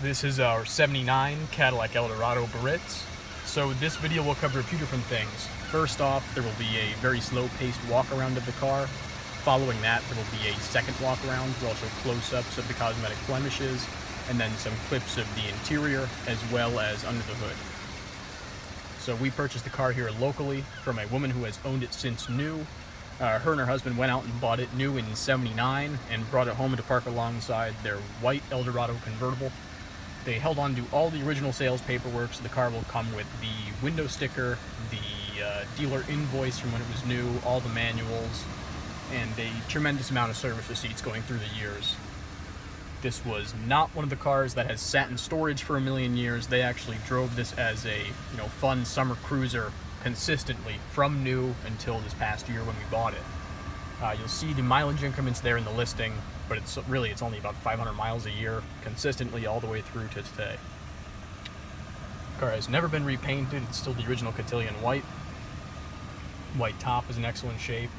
This is our 79 Cadillac Eldorado Biarritz. So this video will cover a few different things. First off, there will be a very slow-paced walk-around of the car. Following that, there will be a second walk-around. We'll also close-ups of the cosmetic blemishes, and then some clips of the interior, as well as under the hood. So we purchased the car here locally from a woman who has owned it since new. Her and her husband went out and bought it new in '79 and brought it home to park alongside their white Eldorado convertible. They held on to all the original sales paperwork, so the car will come with the window sticker, the dealer invoice from when it was new, all the manuals, and a tremendous amount of service receipts going through the years. This was not one of the cars that has sat in storage for a million years. They actually drove this as a fun summer cruiser consistently from new until this past year when we bought it. You'll see the mileage increments there in the listing, but it's only about 500 miles a year consistently all the way through to today. The car has never been repainted. It's still the original Cotillion white. White top is in excellent shape.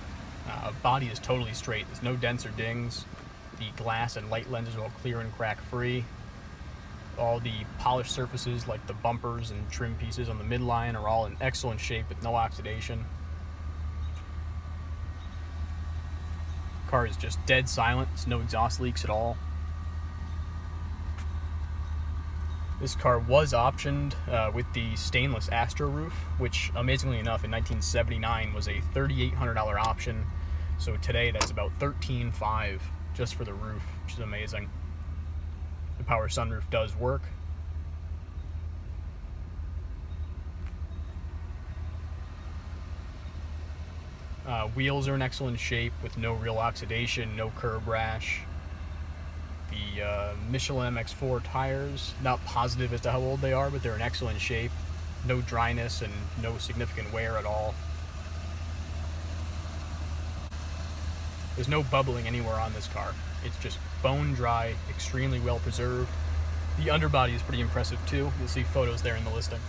Body is totally straight. There's no dents or dings. The glass and light lenses are all clear and crack free. All the polished surfaces like the bumpers and trim pieces on the midline are all in excellent shape with no oxidation. Car is just dead silent. There's no exhaust leaks at all. This car was optioned with the stainless Astro roof, which amazingly enough in 1979 was a $3,800 option. So today that's about $13,500 just for the roof, which is amazing. The power sunroof does work. Wheels are in excellent shape with no real oxidation, no curb rash. The Michelin MX4 tires, not positive as to how old they are, but they're in excellent shape. No dryness and no significant wear at all. There's no bubbling anywhere on this car. It's just bone dry, extremely well preserved. The underbody is pretty impressive too. You'll see photos there in the listing.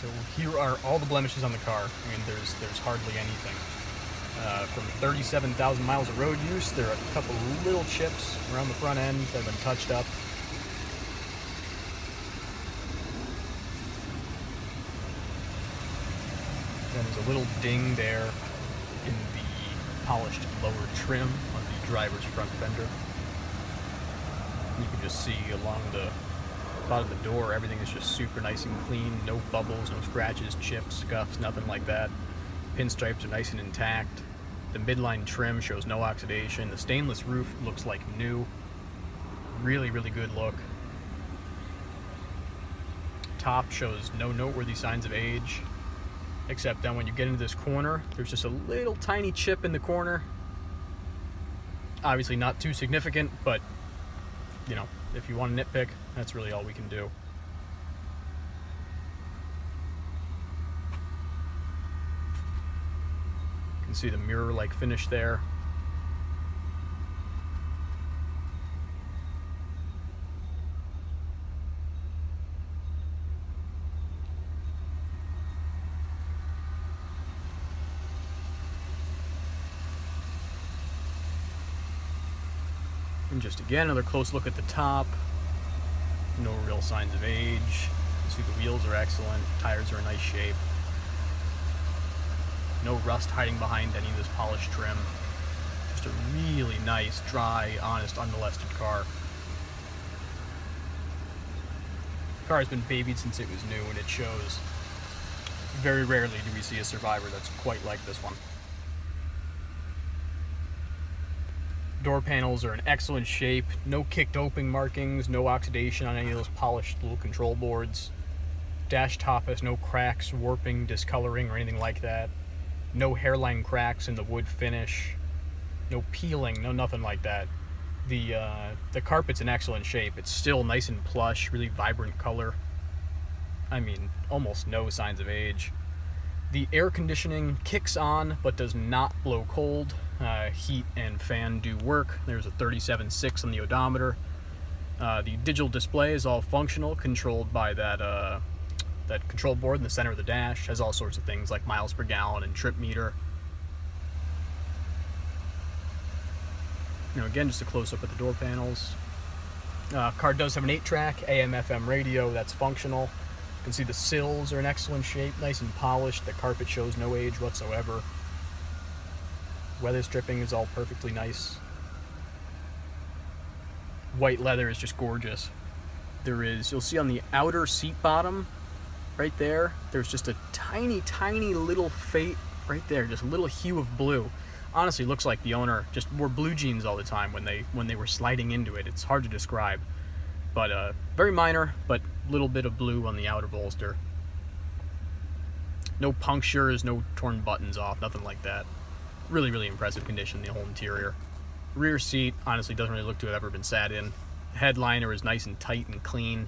So here are all the blemishes on the car. I mean, there's hardly anything. From 37,000 miles of road use, there are a couple little chips around the front end that have been touched up. Then there's a little ding there in the polished lower trim on the driver's front fender. You can just see along the bottom of the door, everything is just super nice and clean. No bubbles, no scratches, chips, scuffs, nothing like that. Pinstripes are nice and intact. The midline trim shows no oxidation. The stainless roof looks like new. Really, really good look. Top shows no noteworthy signs of age, except then when you get into this corner, there's just a little tiny chip in the corner. Obviously not too significant, but if you want to nitpick, that's really all we can do. You can see the mirror-like finish there. And just again, another close look at the top. No real signs of age. You see the wheels are excellent. Tires are in nice shape. No rust hiding behind any of this polished trim. Just a really nice, dry, honest, unmolested car. The car has been babied since it was new, and it shows. Very rarely do we see a survivor that's quite like this one. Door panels are in excellent shape. No kicked open markings, no oxidation on any of those polished little control boards. Dash top has no cracks, warping, discoloring, or anything like that. No hairline cracks in the wood finish. No peeling, no nothing like that. The carpet's in excellent shape. It's still nice and plush, really vibrant color. I mean, almost no signs of age. The air conditioning kicks on but does not blow cold. Heat and fan do work. There's a 37.6 on the odometer. The digital display is all functional, controlled by that control board in the center of the dash. Has all sorts of things like miles per gallon and trip meter. Now again, just a close-up at the door panels. Car does have an 8-track AM/FM radio that's functional. You can see the sills are in excellent shape, nice and polished. The carpet shows no age whatsoever. Weather stripping is all perfectly nice. White leather is just gorgeous. You'll see on the outer seat bottom, right there, there's just a tiny, tiny little fade right there, just a little hue of blue. Honestly, looks like the owner just wore blue jeans all the time when they were sliding into it. It's hard to describe, but very minor, but a little bit of blue on the outer bolster. No punctures, no torn buttons off, nothing like that. Really, really impressive condition, the whole interior. Rear seat, honestly, doesn't really look to have ever been sat in. Headliner is nice and tight and clean.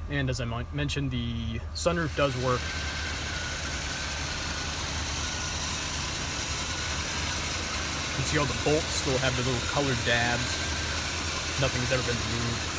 And as I mentioned, the sunroof does work. You can see all the bolts still have the little colored dabs. Nothing's ever been removed.